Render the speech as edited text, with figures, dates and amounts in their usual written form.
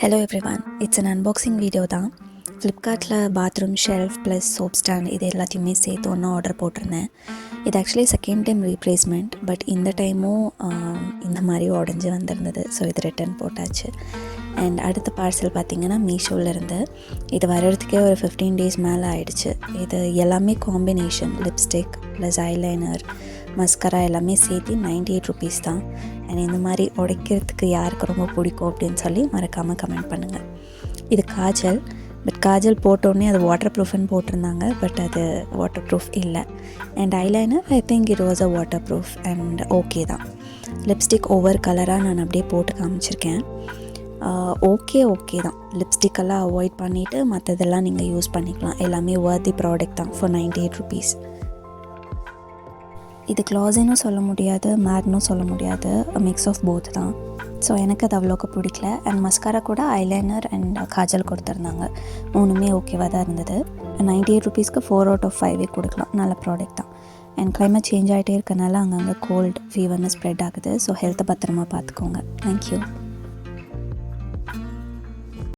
Hello everyone, it's an unboxing video தான். ஃப்ளிப்கார்ட்டில் bathroom shelf plus soap stand இது எல்லாத்தையுமே சேர்த்து ஒன்றா ஆர்டர் போட்டிருந்தேன். இது actually second time replacement, but இந்த டைமும் இந்த மாதிரி உடஞ்சி வந்திருந்தது. ஸோ இது ரிட்டன் போட்டாச்சு. அண்ட் அடுத்த பார்சல் பார்த்திங்கன்னா மீஷோவிலேருந்து. இது வர்றதுக்கே ஒரு 15 days மேலே ஆயிடுச்சு. இது எல்லாமே combination lipstick plus eyeliner mascara எல்லாமே சேர்த்து 98 rupees தான். அண்ட் இந்த மாதிரி உடைக்கிறதுக்கு யாருக்கு ரொம்ப பிடிக்கும் அப்படின்னு சொல்லி மறக்காமல் கமெண்ட் பண்ணுங்கள். இது காஜல், பட் காஜல் போட்டோடனே அது வாட்டர் ப்ரூஃப்னு போட்டிருந்தாங்க, பட் அது வாட்டர் ப்ரூஃப் இல்லை. And eyeliner I think it was a water proof and okay தான். லிப்ஸ்டிக் ஒவ்வொரு கலராக நான் அப்படியே போட்டு காமிச்சிருக்கேன். ஓகே தான். லிப்ஸ்டிக்கெல்லாம் அவாய்ட் பண்ணிவிட்டு மற்றதெல்லாம் நீங்கள் யூஸ் பண்ணிக்கலாம். எல்லாமே வர்த்தி ப்ராடக்ட் தான் ஃபார் 98 rupees. இது க்ளாஸினும் சொல்ல முடியாது, மேட்னும் சொல்ல முடியாது, மிக்ஸ் ஆஃப் போத் தான். ஸோ எனக்கு அது அவ்வளோக்கு பிடிக்கல. அண்ட் மஸ்காரா கூட ஐலைனர் அண்ட் காஜல் கொடுத்துருந்தாங்க. மூணுமே ஓகேவாக தான் இருந்தது. 98 rupeesக்கு 4 out of 5 கொடுக்கலாம். நல்ல ப்ராடக்ட் தான். அண்ட் கிளைமேட் சேஞ்ச் ஆகிட்டே இருக்கனால அங்கங்கே கோல்டு ஃபீவர்னு ஸ்ப்ரெட் ஆகுது. ஸோ ஹெல்த்தை பத்திரமா பார்த்துக்கோங்க. தேங்க்யூ.